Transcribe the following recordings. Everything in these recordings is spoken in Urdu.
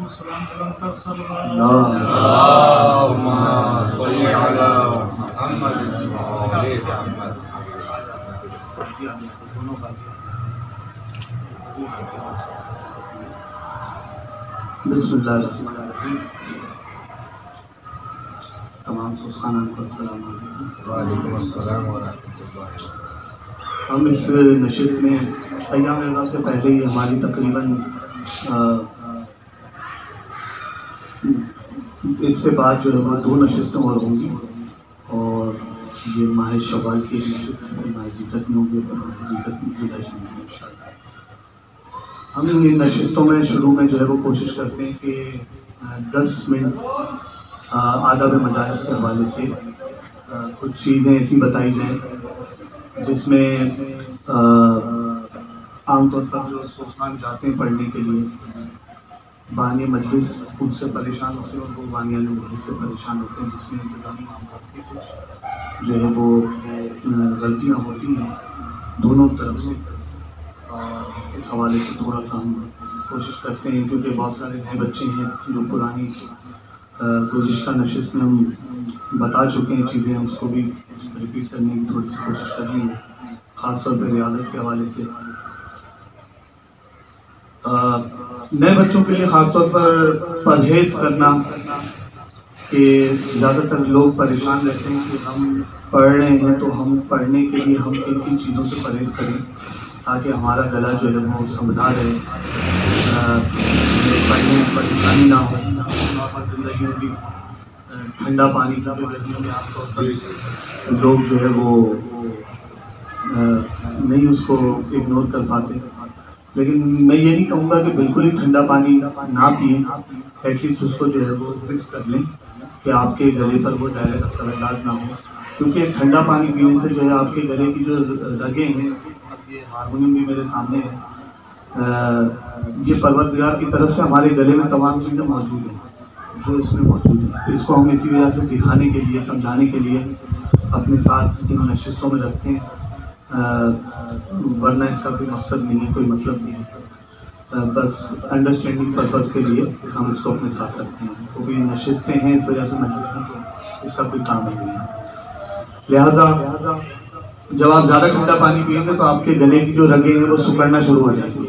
بسم اللہ الرحمن الرحیم. تمام سوسخانان کو السلام علیکم. وعلیکم السلام ورحمۃ اللہ. ہم اس نشست میں ایام رضا سے پہلے ہی ہماری تقریباً اس سے بعد جو ہے وہ 2 نشستیں اور ہوں گی، اور یہ ماہ شوال کی نشست ماہ ذکر میں ہوں گی اور ذکر میں ضلع میں ان شاء اللہ. ہم ان نشستوں میں شروع میں جو ہے وہ کوشش کرتے ہیں کہ 10 منٹ آداب مجالس کے حوالے سے کچھ چیزیں ایسی بتائی جائیں جس میں عام طور پر جو سوسخان جاتے ہیں پڑھنے کے لیے، بانی مجلس ان سے پریشان ہوتے ہیں اور وہ بانیان مجلس سے پریشان ہوتے ہیں، جس میں انتظامی معاملات کی کچھ جو ہے وہ غلطیاں ہوتی ہیں دونوں طرف سے. اس حوالے سے تھوڑا سا ہم کوشش کرتے ہیں، کیونکہ بہت سارے نئے بچے ہیں جو پرانی گزشتہ نشست میں ہم بتا چکے ہیں چیزیں، ہم اس کو بھی ریپیٹ کرنے کی تھوڑی سی کوشش کر رہی ہیں، خاص طور پہ ریاضت کے حوالے سے. نئے بچوں کے لیے خاص طور پر پرہیز کرنا، کہ زیادہ تر لوگ پریشان رہتے ہیں کہ ہم پڑھ رہے ہیں تو ہم پڑھنے کے لیے ہم کن کن چیزوں سے پرہیز کریں تاکہ ہمارا گلا جو ہے وہ سمجھا رہے، پڑھنے میں پریشانی نہ ہو. نارمل زندگی میں بھی ٹھنڈا پانی کی گرمیوں میں عام طور پر لوگ جو ہے وہ نہیں اس کو اگنور کر پاتے، لیکن میں یہ نہیں کہوں گا کہ بالکل ہی ٹھنڈا پانی نہ پئیں، ایٹ لیسٹ اس کو جو ہے وہ مکس کر لیں کہ آپ کے گلے پر وہ ڈائریکٹ اثر انداز نہ ہو. کیونکہ ٹھنڈا پانی پینے سے جو ہے آپ کے گلے کی جو رگیں ہیں، اب یہ ہارمونیم بھی میرے سامنے ہے، یہ پروردگار کی طرف سے ہمارے گلے میں تمام چیزیں موجود ہیں جو اس میں موجود ہیں. اس کو ہم اسی وجہ سے دکھانے کے لیے، سمجھانے کے لیے اپنے ساتھ ان نشستوں میں رکھتے ہیں، ورنہ اس کا کوئی مقصد نہیں ہے، کوئی مطلب نہیں ہے، بس انڈرسٹینڈنگ پرپز کے لیے ہم اس کو اپنے ساتھ رکھتے ہیں. وہ بھی نشستیں ہیں اس وجہ سے نشستیں تو اس کا کوئی کام نہیں ہے. لہٰذا جب آپ زیادہ ٹھنڈا پانی پئیں گے تو آپ کے گلے کی جو رگیں ہیں وہ سکڑنا شروع ہو جائیں گی،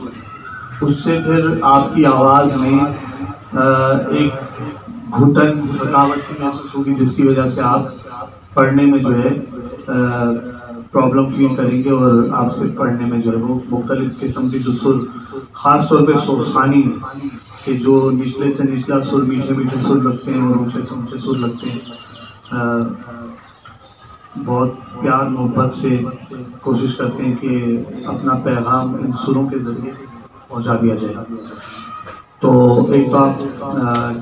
اس سے پھر آپ کی آواز میں ایک گھٹن تھکاوٹ سی محسوس ہوگی، جس کی وجہ سے آپ پڑھنے میں جو ہے پرابلم فیل کریں گے، اور آپ سے پڑھنے میں جو ہے وہ مختلف قسم کے جو سر، خاص طور پہ سوسخانی میں کہ جو نچلے سے نچلا سر، میٹھے میٹھے سر لگتے ہیں اور اونچے سے اونچے سر لگتے ہیں، بہت پیار محبت سے کوشش کرتے ہیں کہ اپنا پیغام ان سروں کے ذریعے پہنچا دیا جائے. تو ایک تو آپ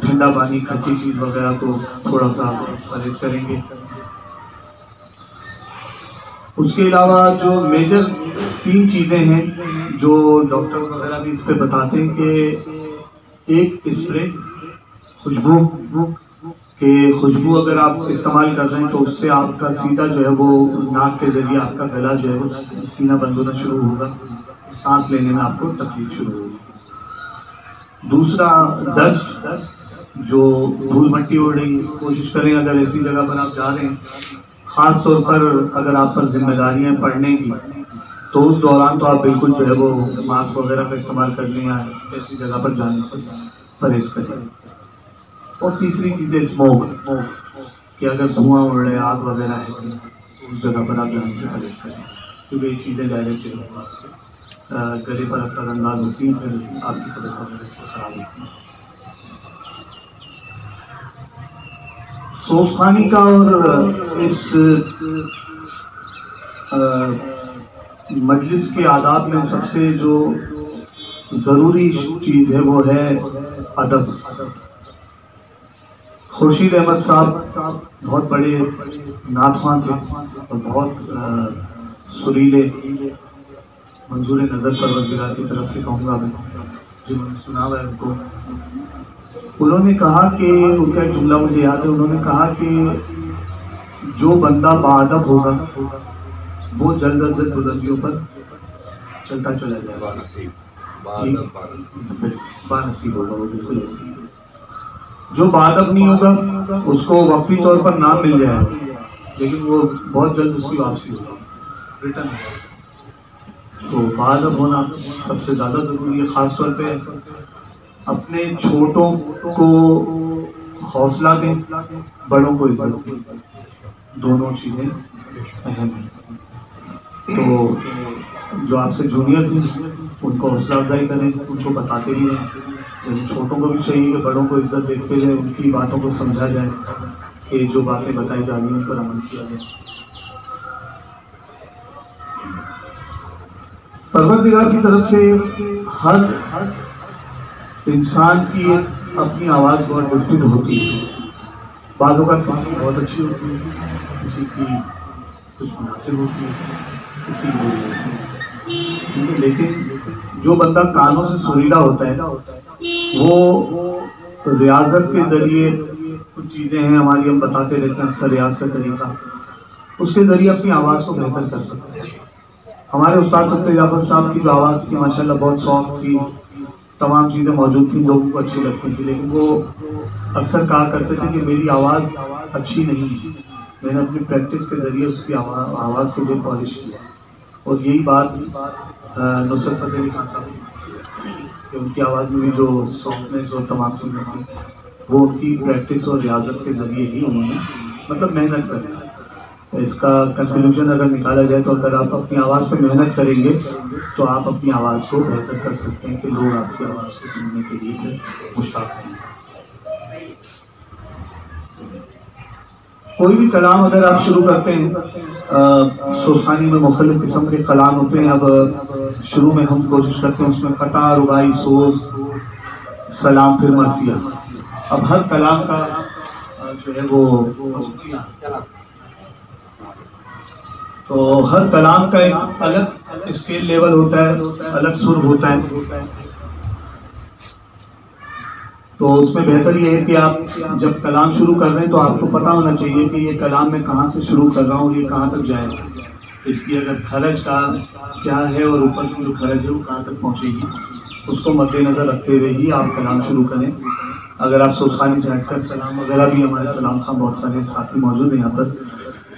ٹھنڈا پانی، کھٹی چیز وغیرہ تو تھوڑا سا پرہیز کریں گے. اس کے علاوہ جو میجر 3 چیزیں ہیں جو ڈاکٹرز وغیرہ بھی اس پہ بتاتے ہیں کہ ایک اسپرے خوشبو، کہ خوشبو اگر آپ استعمال کر رہے ہیں تو اس سے آپ کا سیدھا جو ہے وہ ناک کے ذریعے آپ کا گلا جو ہے وہ سینہ بند ہونا شروع ہوگا، سانس لینے میں آپ کو تکلیف شروع ہوگی. دوسرا ڈسٹ، جو دھول مٹی اڑ رہی ہے، کوشش کریں اگر ایسی جگہ پر آپ جا رہے ہیں، خاص طور پر اگر آپ پر ذمہ داریاں پڑھنے کی، تو اس دوران تو آپ بالکل جو ہے وہ ماسک وغیرہ کا استعمال کر لیں یا ایسی جگہ پر جانے سے پرہیز کریں. اور تیسری چیز ہے اسموک، کہ اگر دھواں اڑ رہا ہے، آگ وغیرہ ہے تو اس جگہ پر آپ جانے سے پرہیز کریں، کیونکہ یہ چیزیں ڈائریکٹ گلے پر اثر انداز ہوتی ہیں، پھر آپ کی طبیعت وغیرہ سے خراب ہوتی ہے. سوسخانی کا اور اس مجلس کے آداب میں سب سے جو ضروری چیز ہے وہ ہے ادب. خورشید احمد صاحب بہت بڑے نعت خواں تھے اور بہت سریلے، منظور نظر پروردگار کی طرف سے کہوں گا میں، جنہوں نے سنا ہوا ہے ان کو. انہوں نے کہا کہ ان کا ایک جملہ مجھے یاد ہے، انہوں نے کہا کہ جو بندہ باادب ہوگا وہ جلد از جلد بلندیوں پر چلتا چلا جائے گا، بانصیب ہوگا وہ، بالکل ایسی. جو باادب نہیں ہوگا اس کو وقتی طور پر نام مل جائے گا لیکن وہ بہت جلد اس کی واپسی ہوگی، ریٹرن ہوگا۔ تو باادب ہونا سب سے زیادہ ضروری ہے، خاص طور پہ اپنے چھوٹوں کو حوصلہ دیں، بڑوں کو عزت دیں، دونوں چیزیں اہم ہیں۔ تو جو آپ سے جونیئرز ہیں ان کو حوصلہ افزائی کریں، ان کو بتاتے بھی ہیں، چھوٹوں کو بھی چاہیے کہ بڑوں کو عزت دیتے ہوئے ان کی باتوں کو سمجھا جائے کہ جو باتیں بتائی جا رہی ہیں ان پر عمل کیا جائے۔ پروردگار کی طرف سے ہر انسان کی ایک اپنی آواز بہت ڈفرینٹ ہوتی ہے، بعض اوقات کسی کی بہت اچھی ہوتی ہے، کسی کی کچھ مناسب ہوتی ہے، کسی کی بری ہوتی ہے، لیکن جو بندہ کانوں سے سریلا ہوتا ہے وہ ریاضت کے ذریعے کچھ چیزیں ہیں ہماری، ہم بتاتے رہتے ہیں اکثر ریاض کا طریقہ، اس کے ذریعے اپنی آواز کو بہتر کر سکتے ہیں۔ ہمارے استاد ستر جعفر صاحب کی جو آواز تھی ماشاءاللہ بہت سافٹ تھی، تمام چیزیں موجود تھیں، لوگوں کو اچھی لگتی تھی، لیکن وہ اکثر کہا کرتے تھے کہ میری آواز اچھی نہیں ہے، میں نے اپنی پریکٹس کے ذریعے اس کی آواز کو جو پالش کیا۔ اور یہی بات نصرت فتح علی خان صاحب کی، کہ ان کی آواز میں بھی جو سافٹنیس اور تمام چیزیں تھیں وہ ان کی پریکٹس اور ریاضت کے ذریعے ہی انہوں نے مطلب محنت کریں۔ اس کا کنکلوژن اگر نکالا جائے تو اگر آپ اپنی آواز پہ محنت کریں گے تو آپ اپنی آواز کو بہتر کر سکتے ہیں کہ لوگ آپ کی آواز کو سننے کے لیے مشتاق ہیں۔ کوئی بھی کلام اگر آپ شروع کرتے ہیں، سوسانی میں مختلف قسم کے کلام ہوتے ہیں، اب شروع میں ہم کوشش کرتے ہیں اس میں قطع، رباعی، سوز، سلام، پھر مرثیہ۔ اب ہر کلام کا جو ہے وہ تو ہر کلام کا ایک الگ اسکیل لیول ہوتا ہے، الگ سر ہوتا ہے، تو اس میں بہتر یہ ہے کہ آپ جب کلام شروع کر رہے ہیں تو آپ کو پتہ ہونا چاہیے کہ یہ کلام میں کہاں سے شروع کر رہا ہوں، یہ کہاں تک جائے گا، اس کی اگر خرج کا کیا ہے اور اوپر کی جو خرج ہے وہ کہاں تک پہنچے گی، اس کو مد نظر رکھتے ہوئے ہی آپ کلام شروع کریں۔ اگر آپ سوسانی سے ہٹ کر سلام وغیرہ بھی، ہمارے سلام خان بہت سارے ساتھی موجود ہیں یہاں پر،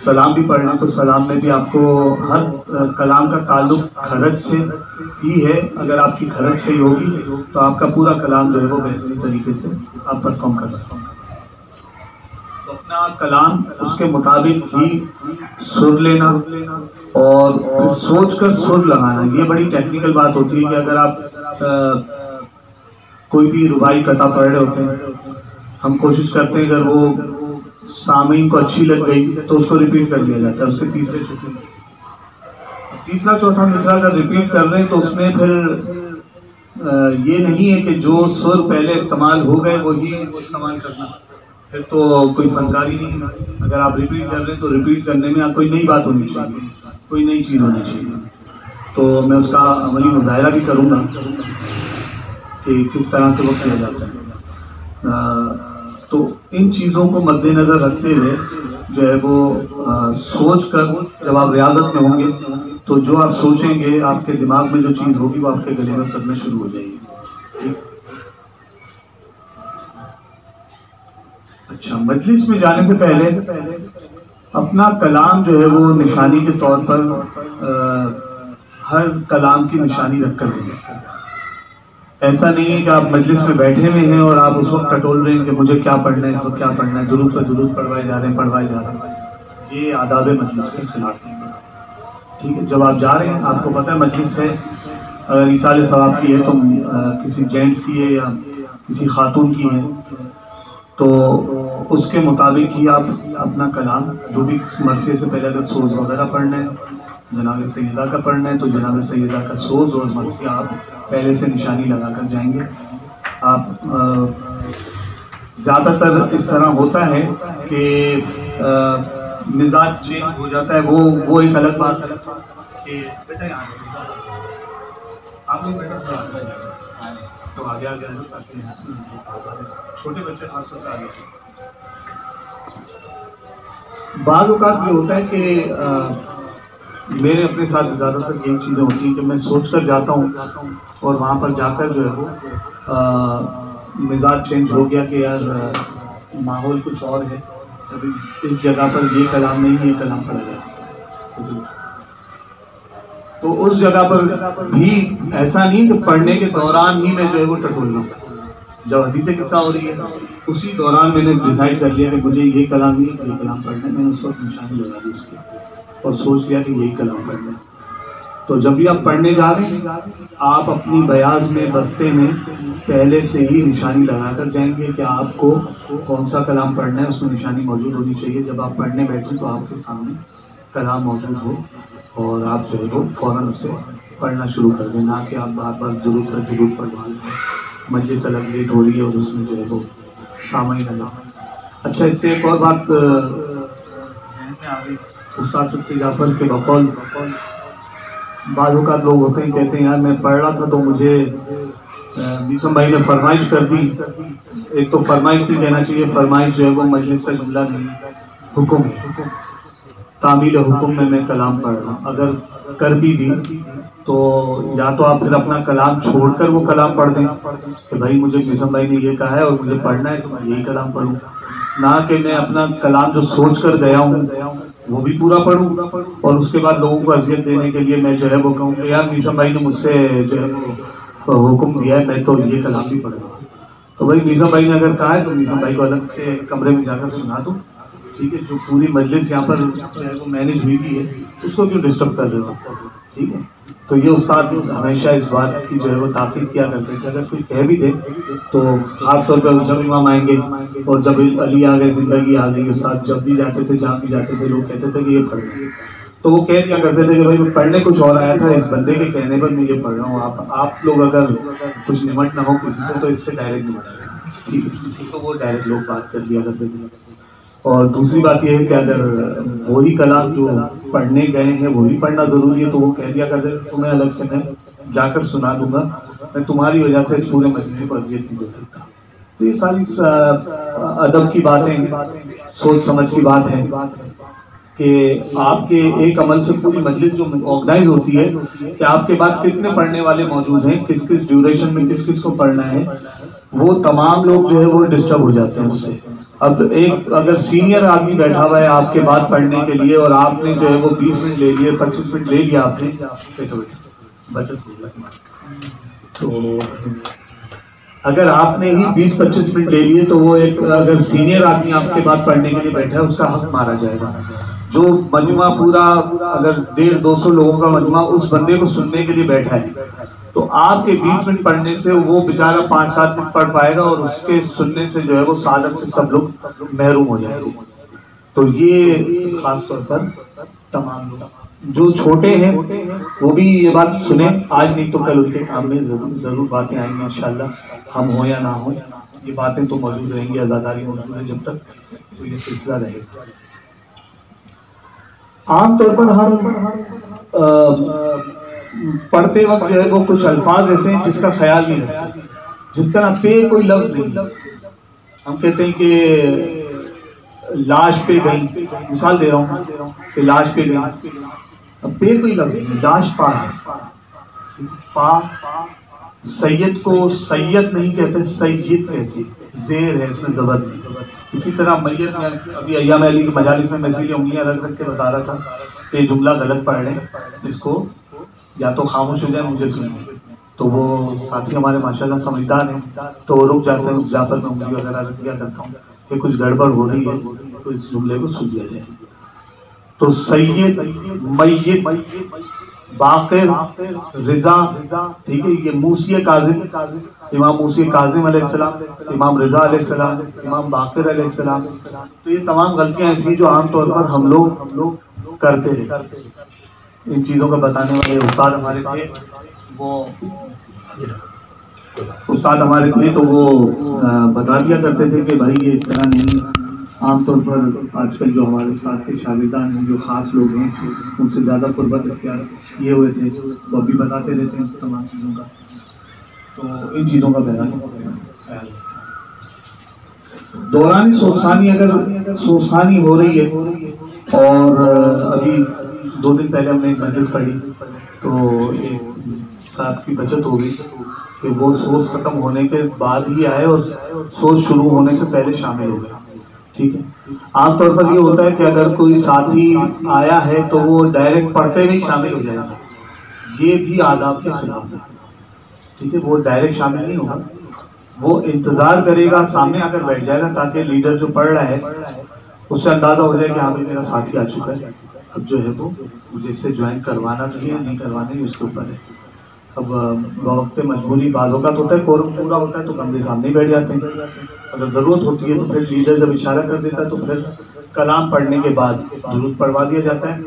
سلام بھی پڑھنا تو سلام میں بھی آپ کو ہر کلام کا تعلق خرج سے ہی ہے، اگر آپ کی خرج صحیح ہوگی تو آپ کا پورا کلام جو ہے وہ بہترین طریقے سے آپ پرفارم کر سکتے ہیں۔ تو اپنا کلام اس کے مطابق ہی سر لینا اور پھر سوچ کر سر لگانا، یہ بڑی ٹیکنیکل بات ہوتی ہے کہ اگر آپ کوئی بھی رباعی قطع پڑھ رہے ہوتے ہیں، ہم کوشش کرتے ہیں اگر وہ سامعین کو اچھی لگ گئی تو اس کو ریپیٹ کر لیا جاتا ہے، اس کے تیسرا چوتھا مصرع اگر ریپیٹ کر رہے ہیں تو اس میں پھر یہ نہیں ہے کہ جو سر پہلے استعمال ہو گئے وہی استعمال کرنا، پھر تو کوئی فنکاری نہیں ہے۔ اگر آپ ریپیٹ کر رہے ہیں تو ریپیٹ کرنے میں آپ کوئی نئی بات ہونی چاہیے، کوئی نئی چیز ہونی چاہیے، تو میں اس کا عملی مظاہرہ بھی کروں گا کہ کس طرح سے وہ کیا جاتا ہے۔ تو ان چیزوں کو مد نظر رکھتے ہوئے جو ہے وہ سوچ کر جب آپ ریاضت میں ہوں گے تو جو آپ سوچیں گے آپ کے دماغ میں جو چیز ہوگی وہ آپ کے گلے میں اترنا شروع ہو جائے گی۔ اچھا، مجلس میں جانے سے پہلے اپنا کلام جو ہے وہ نشانی کے طور پر ہر کلام کی نشانی رکھ کر دیں۔ ایسا نہیں ہے کہ آپ مجلس میں بیٹھے ہوئے ہیں اور آپ اس وقت ٹٹول رہے ہیں کہ مجھے کیا پڑھنا ہے، اس وقت کیا پڑھنا ہے، درود پر درود پڑھوائے جا رہے ہیں، یہ آداب مجلس کے خلاف ہے۔ ٹھیک ہے، جب آپ جا رہے ہیں آپ کو پتہ ہے مجلس ہے، اگر ایصال ثواب کی ہے تو کسی جینٹس کی ہے یا کسی خاتون کی ہے تو اس کے مطابق ہی آپ اپنا کلام جو بھی مرثیے سے پہلے اگر سوز وغیرہ پڑھنا ہے، جناب سیدہ کا پڑھنا ہے تو جناب سیدہ کا سوز اور مرثیہ آپ پہلے سے نشانی لگا کر جائیں گے۔ آپ زیادہ تر اس طرح ہوتا ہے کہ مزاج چینج ہو جاتا ہے، وہ ایک الگ بات ہے کہ آپ لوگ تو آگے آگے چھوٹے بچے خاص طور پہ آگے۔ بعض اوقات یہ ہوتا ہے کہ میرے اپنے ساتھ زیادہ تر یہی چیزیں ہوتی ہیں کہ میں سوچ کر جاتا ہوں اور وہاں پر جا کر جو ہے وہ مزاج چینج ہو گیا کہ یار ماحول کچھ اور ہے، ابھی اس جگہ پر یہ کلام نہیں، یہ کلام پڑھا جا سکتا ہے، تو اس جگہ پر بھی ایسا نہیں کہ پڑھنے کے دوران ہی میں جو ہے وہ ٹٹول لوں. جب حدیث قصہ ہو رہی ہے اسی دوران میں نے ڈیسائیڈ کر لیا کہ مجھے یہ کلام نہیں، یہ کلام پڑھنا ہے. میں نے اس وقت نشانی لگا دی اس کی اور سوچ لیا کہ یہی کلام پڑھنا ہے. تو جب بھی آپ پڑھنے جا رہے ہیں آپ اپنی بیاض میں بستے میں پہلے سے ہی نشانی لگا کر جائیں گے کہ آپ کو کون سا کلام پڑھنا ہے، اس میں نشانی موجود ہونی چاہیے. جب آپ پڑھنے بیٹھیں تو آپ کے سامنے کلام موجود ہو اور آپ جو ہے وہ فوراً اسے پڑھنا شروع کر دیں، نہ کہ آپ بار بار درود پڑھوا لیں. مجلس الگ لیٹ ہو رہی ہے اور اس میں جو ہے وہ سامعین نہ لیں. اچھا، اس سے ایک اور بات ذہن میں آ گئی. استاد صدیق جعفر کے بقول بعض اوقات لوگ ہوتے ہیں کہتے ہیں یار میں پڑھ رہا تھا تو مجھے میسم بھائی نے فرمائش کر دی. ایک تو فرمائش نہیں کہنا چاہیے، فرمائش جو ہے وہ مجلس کا جملہ نہیں، حکم ہے. تعمیل حکم میں کلام پڑھ رہا ہوں. اگر کر بھی دی تو یا تو آپ پھر اپنا کلام چھوڑ کر وہ کلام پڑھ دیں کہ بھائی مجھے میسم بھائی نے یہ کہا ہے اور مجھے پڑھنا ہے تو میں یہی کلام پڑھوں، نہ کہ میں اپنا کلام جو سوچ کر گیا ہوں وہ بھی پورا پڑھوں اور اس کے بعد لوگوں کو اذیت دینے کے لیے میں جو ہے وہ کہوں کہ یار میسم بھائی نے مجھ سے جو ہے وہ حکم دیا ہے میں تو یہ کلام بھی پڑھ رہا ہوں. تو بھائی میسم بھائی نے اگر کہا ہے تو میسم بھائی کو الگ سے کمرے میں جا کر سنا دو، ٹھیک ہے. جو پوری مجلس یہاں پر مینیج ہوئی بھی ہے اس کو کیوں ڈسٹرب کر رہے ہو، ٹھیک ہے. تو یہ استاد ہمیشہ اس بات کی جو ہے وہ تاکید کیا کرتے ہیں کہ اگر کوئی کہہ بھی دے تو خاص طور پہ جب امام آئیں گے اور جب علی آ گئے، زندگی آ گئی، استاد جب بھی جاتے تھے جہاں بھی جاتے تھے لوگ کہتے تھے کہ یہ پڑھ رہے ہیں تو وہ کہہ دیا کرتے تھے کہ بھائی میں پڑھنے کچھ اور آیا تھا، اس بندے کے کہنے پر میں یہ پڑھ رہا ہوں. آپ لوگ اگر کچھ نمٹ نہ ہو کسی سے تو اس سے ڈائریکٹ نمٹ رہے ہیں، ٹھیک ہے. تو وہ ڈائریکٹ لوگ بات کر دیا کرتے تھے. اور دوسری بات یہ ہے کہ اگر وہی کلام جو پڑھنے گئے ہیں وہی پڑھنا ضروری ہے تو وہ کہہ دیا کرتے تھے تمہیں الگ سے میں جا کر سنا دوں گا، میں تمہاری وجہ سے اس پورے مجموعے کو اذیت نہیں دے سکتا. تو یہ ساری ادب کی باتیں ہیں، سوچ سمجھ کی بات ہے کہ آپ کے ایک عمل سے پوری مجلس جو آرگنائز ہوتی ہے کہ آپ کے بعد کتنے پڑھنے والے موجود ہیں، کس کس ڈیوریشن میں کس کس کو پڑھنا ہے، وہ تمام لوگ جو ہے وہ ڈسٹرب ہو جاتے ہیں اس سے. اب ایک اگر سینئر آدمی بیٹھا ہوا ہے آپ کے بعد پڑھنے کے لیے اور آپ نے جو ہے وہ 20 منٹ لے لیے، 25 منٹ لے لیا آپ نے، تو اگر آپ نے ہی 20-25 منٹ لے لیے تو وہ ایک اگر سینئر آدمی آپ کے بعد پڑھنے کے لیے بیٹھا ہے اس کا حق مارا جائے گا. جو مجمع پورا اگر 150-200 لوگوں کا مجمع اس بندے کو سننے کے لیے بیٹھا ہے تو آپ کے 20 منٹ پڑھنے سے وہ بیچارہ 5-7 منٹ پڑھ پائے گا اور اس کے سننے سے جو ہے وہ سعادت سے سب لوگ محروم ہو جائیں گے. تو یہ خاص طور پر تمام لوگ جو چھوٹے ہیں وہ بھی یہ بات سنیں، آج نہیں تو کل ان کے کام میں ضرور باتیں آئیں گی انشاءاللہ. ہم ہوں یا نہ ہوں یہ باتیں تو موجود رہیں گی، آزاداری موجود ہے جب تک تو یہ سلسلہ رہے گا. عام طور پر ہم پڑھتے وقت جو ہے وہ کچھ الفاظ ایسے ہیں جس کا خیال نہیں رکھتے. جس طرح پہ کوئی لفظ نہیں، ہم کہتے ہیں کہ لاش پہ گئی، مثال دے رہا ہوں کہ لاش پہ گئی، اب پہ کوئی لفظ نہیں، لاش پا ہے. پا سید کو سید نہیں کہتے، سید کہتے، زیر ہے اس میں زبر نہیں. اسی طرح میت میں ابھی ایام علی کی مجالس میں اسی لیے انگلیاں رکھ رکھ کے بتا رہا تھا کہ یہ جملہ غلط پڑھ رہے ہیں، اس کو یا تو خاموش ہو جائے مجھے سنیں. تو وہ ساتھی ہمارے ماشاءاللہ سمجھدار ہیں تو وہ رک جاتے ہیں، اس جا پر میں انگلی وغیرہ رکھ دیا کرتا ہوں کہ کچھ گڑبڑ ہو رہی ہے تو اس جملے کو سن لیا جائے. تو سید، میت، باقر، رضا، ٹھیک ہے. یہ موسی کاظم، امام موسی کاظم علیہ السلام، امام رضا علیہ السلام، امام باقر علیہ السلام. تو یہ تمام غلطیاں ایسی جو عام طور پر ہم لوگ کرتے ہیں. ان چیزوں کا بتانے والے استاد ہمارے تھے، وہ استاد ہمارے تھے تو وہ بتا دیا کرتے تھے کہ بھائی یہ اس طرح نہیں. عام طور پر آج کل جو ہمارے استاد کے شاگردان ہیں، جو خاص لوگ ہیں، ان سے زیادہ قربت اختیار کیے ہوئے تھے، وہ ابھی بتاتے رہتے ہیں تمام چیزوں کا. تو ان چیزوں کا خیال. دوران سوسانی، اگر سوسانی ہو رہی ہے اور ابھی 2 دن پہلے ہم نے ایک مجلس پڑھی تو ایک صاحب کی بچت ہو گئی کہ وہ سوز ختم ہونے کے بعد ہی آئے اور سوز شروع ہونے سے پہلے شامل ہو گئے. ٹھیک ہے. عام طور پر یہ ہوتا ہے کہ اگر کوئی ساتھی آیا ہے تو وہ ڈائریکٹ پڑھتے نہیں شامل ہو جائے گا. یہ بھی آداب کے خلاف ہے. ٹھیک ہے. وہ ڈائریکٹ شامل نہیں ہوگا, وہ انتظار کرے گا, سامنے آ کر بیٹھ جائے گا تاکہ لیڈر جو پڑھ رہا ہے اس سے اندازہ ہو جائے کہ ہاں بھائی میرا ساتھی آ چکا ہے, اب جو ہے وہ مجھے اس سے جوائن کروانا بھی ہے نہیں کروانا ہے, اس کے اوپر ہے. اب وقت مجبوری بعض اوقات ہوتا ہے, کورم پورا ہوتا ہے تو بندے سامنے بیٹھ جاتے ہیں. اگر ضرورت ہوتی ہے تو پھر لیڈر جب اشارہ کر دیتا ہے تو پھر کلام پڑھنے کے بعد درود پڑھوا دیا جاتا ہے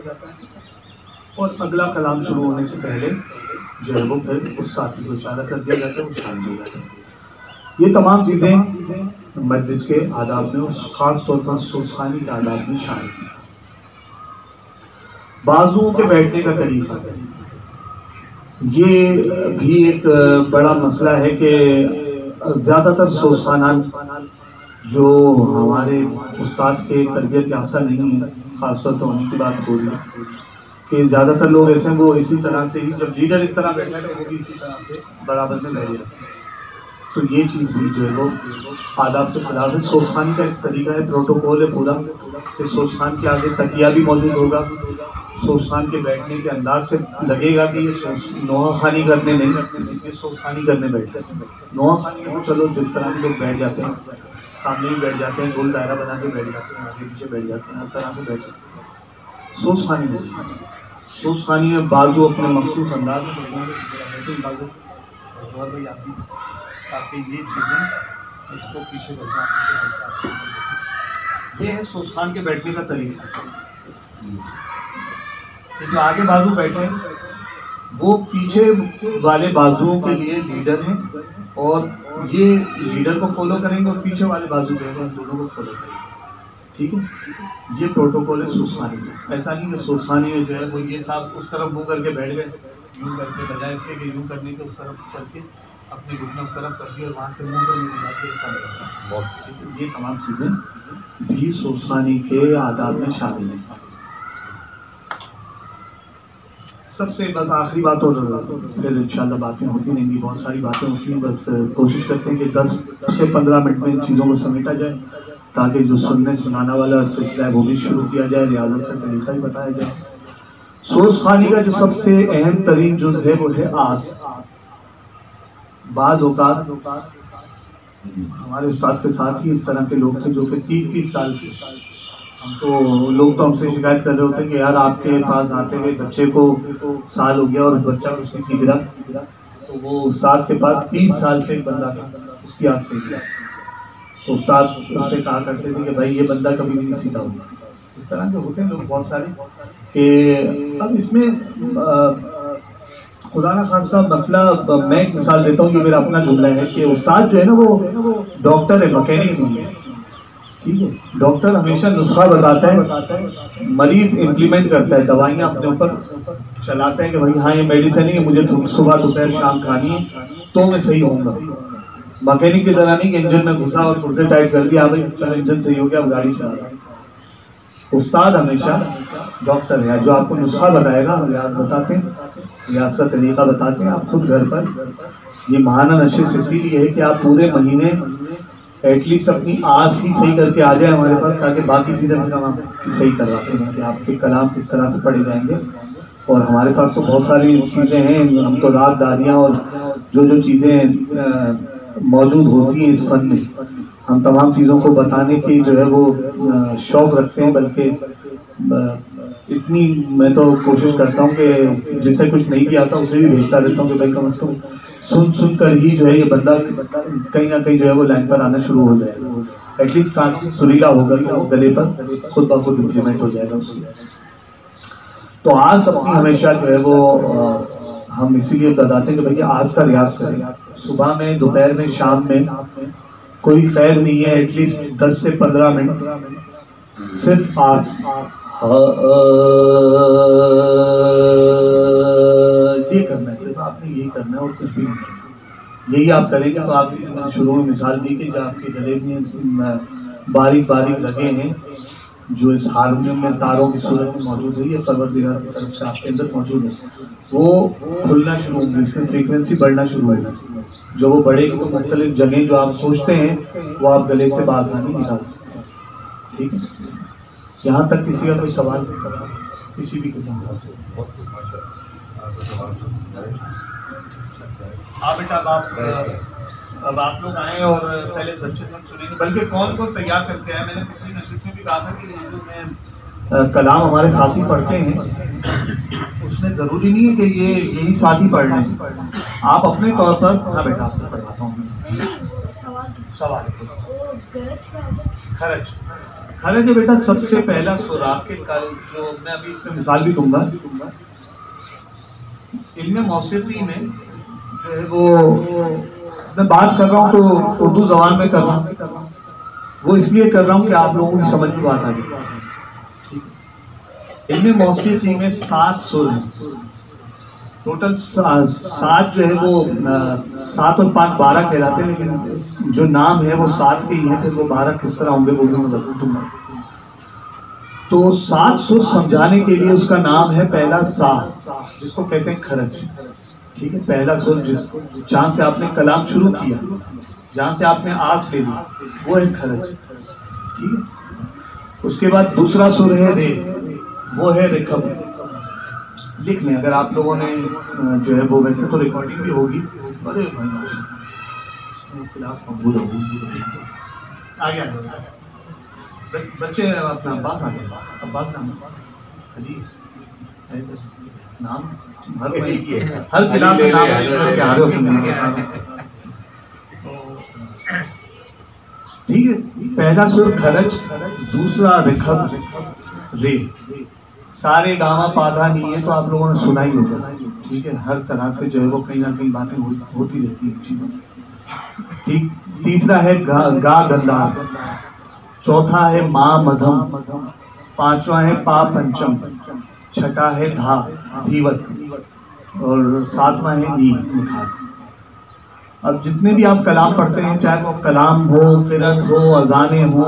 اور اگلا کلام شروع ہونے سے پہلے جو ہے وہ پھر اس ساتھی کو اشارہ کر دیا جاتا ہے, وہ شامل ہو جاتا ہے. یہ تمام چیزیں مجلس کے آداب میں اور خاص طور پر سوزخانی کے آداب میں شامل ہیں. بازوؤں کے بیٹھنے کا طریقہ, یہ بھی ایک بڑا مسئلہ ہے کہ زیادہ تر سوزخانات جو ہمارے استاد کے تربیت یافتہ نہیں ہیں, خاص طور پر ان کی بات ہو رہی ہے کہ زیادہ تر لوگ ایسے ہیں وہ اسی طرح سے ہی جب لیڈر اس طرح بیٹھا ہے تو وہ بھی اسی طرح سے برابر میں بیٹھ جاتے ہیں. تو یہ چیز بھی جو ہے وہ آداب کے خلاف ہے. سوزخانی کا ایک طریقہ ہے, پروٹوکول ہے پورا کہ سوزخان کے آگے تکیہ بھی موجود ہوگا. سوزخان کے بیٹھنے کے انداز سے لگے گا کہ یہ نوحہ خوانی کرنے نہیں, یہ سوزخانی کرنے بیٹھتے ہیں. نوحہ خوانی میں چلو جس طرح کے لوگ بیٹھ جاتے ہیں, سامنے بھی بیٹھ جاتے ہیں, گول دائرہ بنا کے بیٹھ جاتے ہیں, آگے پیچھے بیٹھ جاتے ہیں, ہر طرح سے بیٹھ سکتے ہیں. سوزخانی میں سوزخانی میں بازو اپنے مخصوص انداز میں بازو اور بھائی آپ بھی تاکہ یہ چیزیں اس کو پیچھے بڑھنا. یہ ہے سوزخان کے بیٹھنے کا طریقہ. جو آگے بازو بیٹھے ہیں وہ پیچھے والے بازوؤں کے لیے لیڈر ہیں اور یہ لیڈر کو فالو کریں گے اور پیچھے والے بازو جو ہیں دونوں کو فالو کریں گے. ٹھیک ہے. یہ پروٹوکول ہے سوزخانی میں. ایسا نہیں کہ سوزخانی میں جو ہے وہ یہ صاحب اس طرف منہ کر کے بیٹھ گئے, یوں کر کے, بجائے اس کے کہ یوں کرنے کے اس طرف کر کے اپنے گھٹنے اس طرف کر کے اور وہاں سے منہ کر نکلا کے ایسا نہیں ہوتا. یہ تمام چیزیں بھی سوزخانی کے آداب میں شامل ہیں. سب سے بس آخری بات, اور پھر انشاءاللہ باتیں ہوتی رہیں گی, بہت ساری باتیں ہوتی ہیں, بس کوشش کرتے ہیں کہ 10 سے 15 منٹ میں ان چیزوں کو سمیٹا جائے تاکہ جو سننے سنانا والا سلسلہ ہے وہ بھی شروع کیا جائے, ریاضت کا طریقہ بھی بتایا جائے. سوزخانی کا جو سب سے اہم ترین جز ہے وہ ہے آس. بعض اوقات ہمارے استاد کے ساتھ ہی اس طرح کے لوگ تھے جو کہ 30 سال سے, ہم تو لوگ تو ہم سے شکایت کر رہے ہوتے ہیں کہ یار آپ کے پاس آتے ہوئے بچے کو سال ہو گیا اور بچہ کچھ نہیں سیکھ رہا. تو وہ استاد کے پاس 30 سال سے ایک بندہ تھا, اس کی آس سیکھ گیا. تو استاد اس سے کہا کرتے تھے کہ بھائی یہ بندہ کبھی بھی نہیں سیکھا ہوگا. اس طرح کے ہوتے ہیں لوگ بہت سارے کہ اب اس میں خدا نہ خاصہ مسئلہ, میں ایک مثال دیتا ہوں, یہ میرا اپنا جملہ ہے کہ استاد جو ہے نا وہ ڈاکٹر ہے, مکینک نہیں ہے. ٹھیک ہے. ڈاکٹر ہمیشہ نسخہ بتاتا ہے, مریض امپلیمنٹ کرتا ہے, دوائیاں اپنے اوپر چلاتے ہیں کہ بھائی ہاں یہ میڈیسن ہے, مجھے صبح دوپہر شام کھانی ہے تو میں صحیح ہوں گا. مکینک کی طرح نہیں کہ انجن میں گھسا اور پرزے ٹائٹ کر دیا, بھائی چلو انجن صحیح ہو گیا اب گاڑی چلا رہا ہے. استاد ہمیشہ ڈاکٹر ہے, جو آپ کو نسخہ بتائے گا, ریاض بتاتے ہیں, ریاض کا طریقہ بتاتے ہیں. آپ خود گھر پر یہ ماہانہ نشست اسی لیے ہے کہ آپ پورے مہینے ایٹ لیسٹ اپنی آس ہی صحیح کر کے آ جائیں ہمارے پاس, تاکہ باقی چیزیں ہم صحیح کرواتے ہیں کہ آپ کے کلام کس طرح سے پڑھے جائیں گے. اور ہمارے پاس تو بہت ساری چیزیں ہیں, ہم تو رات داریاں اور جو چیزیں موجود ہوتی ہیں اس فن میں, ہم تمام چیزوں کو بتانے کی جو ہے وہ شوق رکھتے ہیں. بلکہ اتنی میں تو کوشش کرتا ہوں کہ جسے کچھ نہیں بھی آتا اسے بھی بھیجتا رہتا ہوں کہ بھائی کم از کم سن کر ہی جو ہے یہ بندہ کہیں نہ کہیں جو ہے وہ لائن پر آنا شروع ہو جائے گا. ایٹ لیسٹ کان سریلا ہوگا کہ وہ گلے پر خود بخود امپلیمنٹ ہو جائے گا اس کی. تو آج اپنی ہمیشہ جو ہے وہ ہم اسی لیے بتاتے ہیں کہ بھائی آج کا ریاض کریں, صبح میں, دوپہر میں, شام میں, کوئی خیر نہیں ہے, ایٹ لیسٹ 10 سے 15 منٹ صرف آس یہ کرنا ہے, صرف آپ نے یہی کرنا ہے اور کچھ بھی نہیں کرنا. یہی آپ کریں گے تو آپ شروع میں مثال دی کہ جو آپ کے گلے میں باریک باریک لگے ہیں جو اس ہارمونیم میں تاروں کی صورت میں موجود ہے, یہ پروردگار کی طرف سے آپ کے اندر موجود ہے, وہ کھلنا شروع ہوں گے, اس میں فریکوینسی بڑھنا شروع ہوگا. جو وہ بڑھے گی تو مختلف جگہیں جو آپ سوچتے ہیں وہ آپ گلے سے بآسانی نکال سکتے ہیں. ٹھیک ہے؟ یہاں تک کسی کا کوئی سوال کسی بھی قسم کا؟ بیٹا اب آپ لوگ آئے اور پہلے اس بچے سے ہم سنیں گے، بلکہ کون کون تیار کر کے آئے. میں نے پچھلی نشست میں بھی کہا تھا کہ اردو میں کلام ہمارے ساتھی پڑھتے ہیں، اس میں ضروری نہیں ہے کہ یہی ساتھی پڑھ لیں. آپ اپنے طور پر. ہاں بیٹا آپ سے پڑھاتا ہوں. سوال خرج ہے بیٹا سب سے پہلا سر. آپ کے کل جو میں ابھی اس پہ مثال بھی دوں گا، علم موسیقی میں جو ہے وہ میں بات کر رہا ہوں تو اردو زبان میں کر رہا ہوں. وہ اس لیے کر رہا ہوں کہ آپ لوگوں کی سمجھ میں بات آ جائے. علم موسیقی میں 7 سر ہیں ٹوٹل. 7 جو ہے وہ 7 اور 5 12 کہلاتے ہیں، لیکن جو نام ہے وہ 7 کے ہی ہیں. پھر وہ 12 کس طرح ہوں گے وہ بھی میں بتا دوں گا. تو 7 سر سمجھانے کے لیے اس کا نام ہے پہلا سا، جس کو کہتے ہیں خرج. ٹھیک ہے؟ پہلا سر جہاں سے آپ نے کلام شروع کیا، جہاں سے آپ نے آس لے لی، وہ ہے خرج. ٹھیک ہے؟ اس کے بعد دوسرا سر ہے رے، وہ ہے رکھب. لکھ لیں اگر آپ لوگوں نے جو ہے وہ، ویسے تو ریکارڈنگ بھی ہوگی. ارے کلاس مقبول ہوگی. آگے بچے اپنا عباس آ گئے. عباس نام ہر کلاس میں نام. ٹھیک ہے؟ پہلا سر خرج، دوسرا رکھب رے. سارے گاما پادھا نہیں ہے تو آپ لوگوں نے سنا ہی ہوگا. ٹھیک ہے؟ ہر طرح سے جو ہے وہ کہیں نہ کہیں باتیں ہوتی رہتی ہیں چیزوں. ٹھیک. تیسرا ہے گا گندھار. چوتھا ہے ماں مدھم. پانچواں ہے پا پنچم. چھٹا ہے دھا دھیوت. اور ساتواں ہے نی نکھار. اب جتنے بھی آپ کلام پڑھتے ہیں، چاہے وہ کلام ہو، قرأت ہو، اذانیں ہو،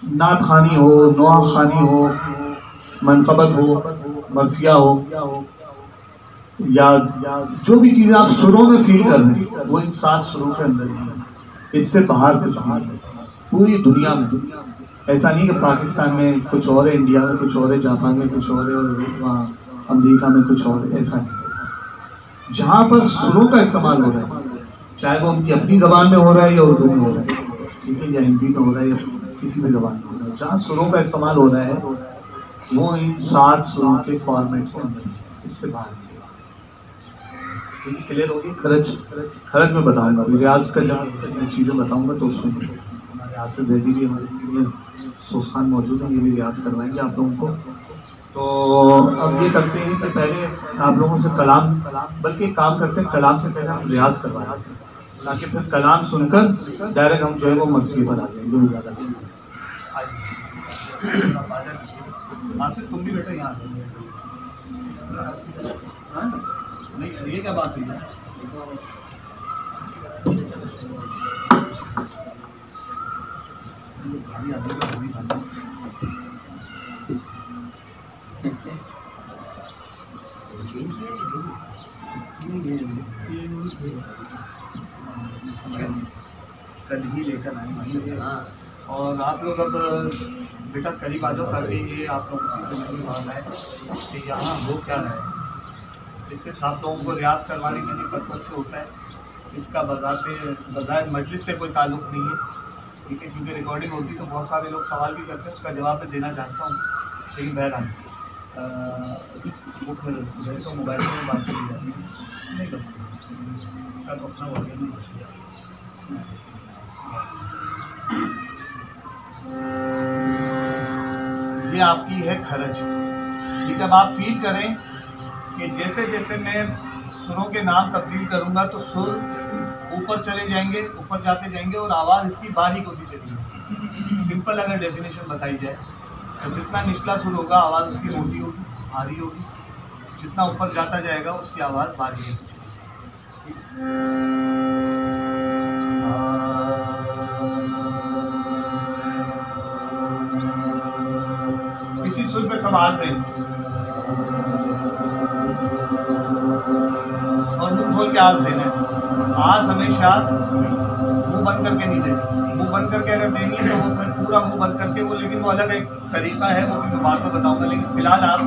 نعت خوانی ہو، نوحہ خوانی ہو، منقبت ہو، مرثیہ ہو، یا جو بھی چیزیں آپ سروں میں فیل کر رہے ہیں وہ ان 7 سروں کے اندر ہی ہے. اس سے باہر کچھ نہیں ہے. پوری دنیا میں ایسا نہیں کہ پاکستان میں کچھ اور ہے، انڈیا میں کچھ اور ہے، جاپان میں کچھ اور ہے، اور وہاں امریکہ میں کچھ اور ہے. ایسا نہیں. جہاں پر سروں کا استعمال ہو رہا ہے، چاہے وہ ان کی اپنی زبان میں ہو رہا ہے یا اردو میں ہو رہا ہے، ٹھیک ہے، یا ہندی میں ہو رہا ہے یا کسی بھی زبان میں ہو رہا ہے، جہاں سروں کا استعمال ہو رہا ہے وہ ان 7 سروں کے فارمیٹ کے اندر ہے. اس سے باہر کلیئر ہوگی. خرج میں بتاؤں گا. ریاض کا جب میں چیزیں بتاؤں گا تو اس میں ہمارے آصف زیدی بھی ہمارے سینئر سوستان موجود ہیں، یہ بھی ریاض کروائیں گے آپ لوگوں کو. تو اب یہ کرتے ہیں کہ پہلے آپ لوگوں سے کلام، بلکہ ایک کام کرتے ہیں کلام سے پہلے ہم ریاض کروائیں تاکہ پھر کلام سن کر ڈائریکٹ ہم جو ہے وہ مرثیے پر آ جائیں. جو زیادہ آصف تم بھی بیٹھے یہاں نہیں. یہ کیا بات ہوئی ہے؟ کل ہی لے کر آئیں. اور آپ لوگ اب بیٹا قریب آ جاؤ تاکہ یہ آپ لوگوں کی سمجھ میں آ جائے کہ یہاں ہو کیا رہا ہے. اس سے آپ لوگوں کو ریاض کروانے کے لیے پرپز سے ہوتا ہے. اس کا بظاہر مجلس سے کوئی تعلق نہیں ہے. ٹھیک ہے؟ کیونکہ ریکارڈنگ ہوتی ہے تو بہت سارے لوگ سوال بھی کرتے ہیں، اس کا جواب میں دینا چاہتا ہوں. لیکن بہرحال وہ پھر جیسے موبائل میں بات کی جاتی ہے نہیں بس اس کا تو اپنا واقعہ نہیں بچ گیا. یہ آپ کی ہے خرج. ٹھیک ہے؟ اب آپ فیل کریں کہ جیسے جیسے میں سروں کے نام تبدیل کروں گا تو سر اوپر چلے جائیں گے، اوپر جاتے جائیں گے اور آواز اس کی باریک ہوتی چلی جائے. سمپل اگر ڈیفینیشن بتائی جائے تو جتنا نچلا سر ہوگا آواز اس کی موٹی ہوگی، بھاری ہوگی. جتنا اوپر جاتا جائے گا اس کی آواز باریک ہوتی چلی جائے گی. اسی سر پہ سب ہاتھ دیں اور منہ کھول کے آواز دینا ہے. آج ہمیشہ منہ بند کر کے نہیں دینی. منہ بند کر کے اگر دینی ہے تو وہ پھر پورا منہ بند کر کے وہ، لیکن وہ الگ ایک طریقہ ہے، وہ بھی میں بعد میں بتاؤں گا. لیکن فی الحال آپ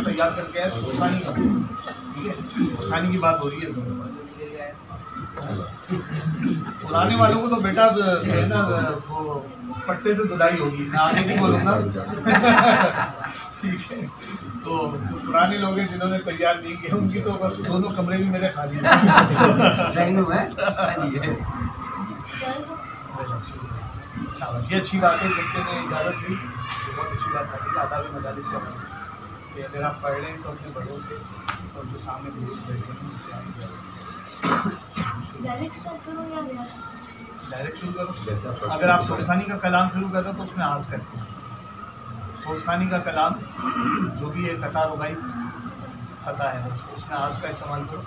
تیار کر کے سوسانی کا، ٹھیک ہے، سوسانی کی بات ہو رہی ہے. پرانے والوں کو تو بیٹا ہے نا وہ پٹے سے دھلائی ہوگی، میں آگے نہیں بولوں گا. ٹھیک ہے، تو جو پرانے لوگ ہیں جنہوں نے تیار نہیں کیا ان کی تو بس دونوں کمرے بھی میرے خالی ہیں. یہ اچھی بات ہے، بچے نے اجازت دی، بہت اچھی بات ہے. آداب مجالس کا کہ اگر آپ پڑھ رہے ہیں تو اپنے بڑوں سے اور جو سامنے بیٹھے ہیں ان سے آپ ڈائریکٹ شروع کرو. اگر آپ سوچخانی کا کلام شروع کرتے تو اس میں آج کا استعمال، سوچخانی کا کلام جو بھی ہے قطع ربائی خطا ہے، بس اس میں آج کا استعمال کرو.